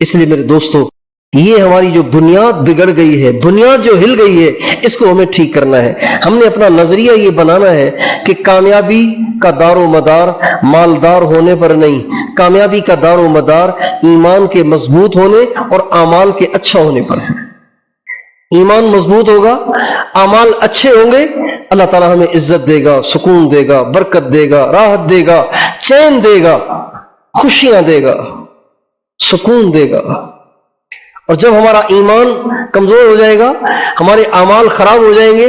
اس لیے میرے دوستو، یہ ہماری جو بنیاد بگڑ گئی ہے، بنیاد جو ہل گئی ہے، اس کو ہمیں ٹھیک کرنا ہے۔ ہم نے اپنا نظریہ یہ بنانا ہے کہ کامیابی کا دار و مدار مالدار ہونے پر نہیں، کامیابی کا دار و مدار ایمان کے مضبوط ہونے اور اعمال کے اچھا ہونے پر ہے۔ ایمان مضبوط ہوگا، اعمال اچھے ہوں گے، اللہ تعالیٰ ہمیں عزت دے گا، سکون دے گا، برکت دے گا، راحت دے گا، چین دے گا، خوشیاں دے گا، سکون دے گا۔ اور جب ہمارا ایمان کمزور ہو جائے گا، ہمارے اعمال خراب ہو جائیں گے،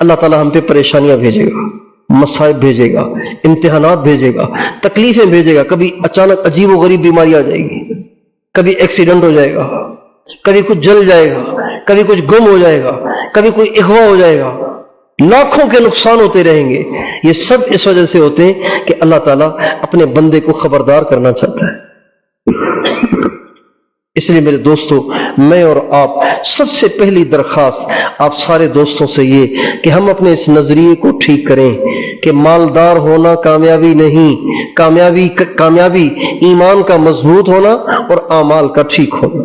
اللہ تعالیٰ ہم پہ پریشانیاں بھیجے گا، مصائب بھیجے گا، امتحانات بھیجے گا، تکلیفیں بھیجے گا۔ کبھی اچانک عجیب و غریب بیماری آ جائے گی، کبھی ایکسیڈنٹ ہو جائے گا، کبھی کچھ جل جائے گا، کبھی کچھ گم ہو جائے گا، کبھی کوئی اغوا ہو جائے گا، لاکھوں کے نقصان ہوتے رہیں گے۔ یہ سب اس وجہ سے ہوتے ہیں کہ اللہ تعالیٰ اپنے بندے کو خبردار کرنا چاہتا ہے۔ اس لیے میرے دوستو، میں اور آپ سب سے پہلی درخواست آپ سارے دوستوں سے یہ کہ ہم اپنے اس نظریے کو ٹھیک کریں کہ مالدار ہونا کامیابی نہیں، کامیابی ایمان کا مضبوط ہونا اور اعمال کا ٹھیک ہونا۔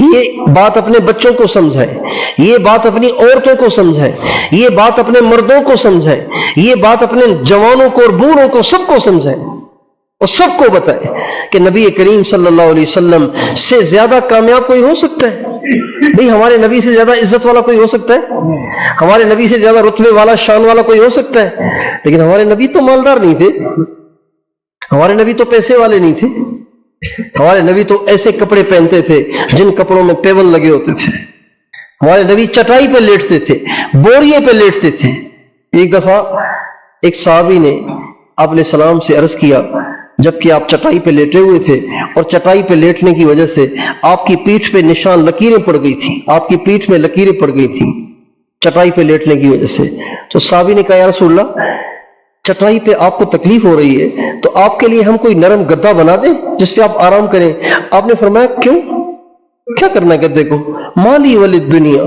یہ بات اپنے بچوں کو سمجھائیں، یہ بات اپنی عورتوں کو سمجھائیں، یہ بات اپنے مردوں کو سمجھائیں، یہ بات اپنے جوانوں کو اور بوڑھوں کو سب کو سمجھائیں اور سب کو بتائیں کہ نبی کریم صلی اللہ علیہ وسلم سے زیادہ کامیاب کوئی ہو سکتا ہے؟ بھئی ہمارے نبی سے زیادہ عزت والا کوئی ہو سکتا ہے؟ ہمارے نبی سے زیادہ رتبے والا، شان والا کوئی ہو سکتا ہے؟ لیکن ہمارے نبی تو مالدار نہیں تھے، ہمارے نبی تو پیسے والے نہیں تھے، ہمارے نبی تو ایسے کپڑے پہنتے تھے جن کپڑوں میں پیول لگے ہوتے تھے، ہمارے نبی چٹائی پہ لیٹتے تھے، بوریے پہ لیٹتے تھے۔ ایک دفعہ ایک صحابی نے آپ علیہ السلام سے عرض کیا، جبکہ آپ چٹائی پہ لیٹے ہوئے تھے اور چٹائی پہ لیٹنے کی وجہ سے آپ کی پیٹھ پہ نشان لکیریں پڑ گئی تھی، آپ کی پیٹھ میں لکیریں پڑ گئی تھیں چٹائی پہ لیٹنے کی وجہ سے۔ تو صحابی نے کہا، یا رسول اللہ، چٹائی پہ آپ کو تکلیف ہو رہی ہے تو آپ کے لیے ہم کوئی نرم گدا بنا دیں جس پہ آپ آرام کریں۔ آپ نے فرمایا، کیوں؟ کیا کرنا ہے گدے کو؟ مالی ولی دنیا،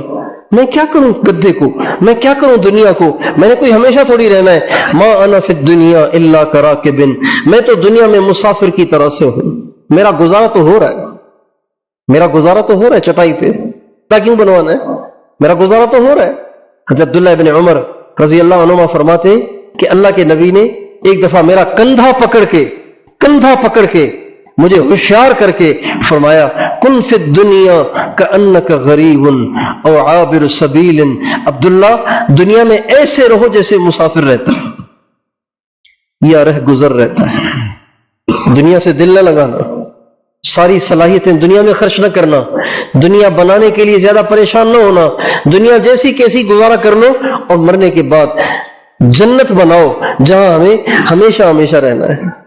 میں کیا کروں گدے کو، میں کیا کروں دنیا کو، میں نے کوئی ہمیشہ تھوڑی رہنا ہے۔ ما انا فی الدنیا الا کراکب، میں تو دنیا میں مسافر کی طرح سے ہوں، میرا گزارا تو ہو رہا ہے، میرا گزارا تو ہو رہا ہے چٹائی پہ، کیا کیوں بنوانا ہے، میرا گزارا تو ہو رہا ہے۔ حضرت عبداللہ بن عمر رضی اللہ عنہما فرماتے ہیں کہ اللہ کے نبی نے ایک دفعہ میرا کندھا پکڑ کے مجھے ہوشیار کر کے فرمایا، کن فی الدنیا کأنک غریب او عابر سبیل، عبداللہ دنیا میں ایسے رہو جیسے مسافر رہتا ہے یا رہ گزر رہتا ہے۔ دنیا سے دل نہ لگانا، ساری صلاحیتیں دنیا میں خرچ نہ کرنا، دنیا بنانے کے لیے زیادہ پریشان نہ ہونا، دنیا جیسی کیسی گزارا کر لو اور مرنے کے بعد جنت بناؤ جہاں ہمیں ہمیشہ رہنا ہے۔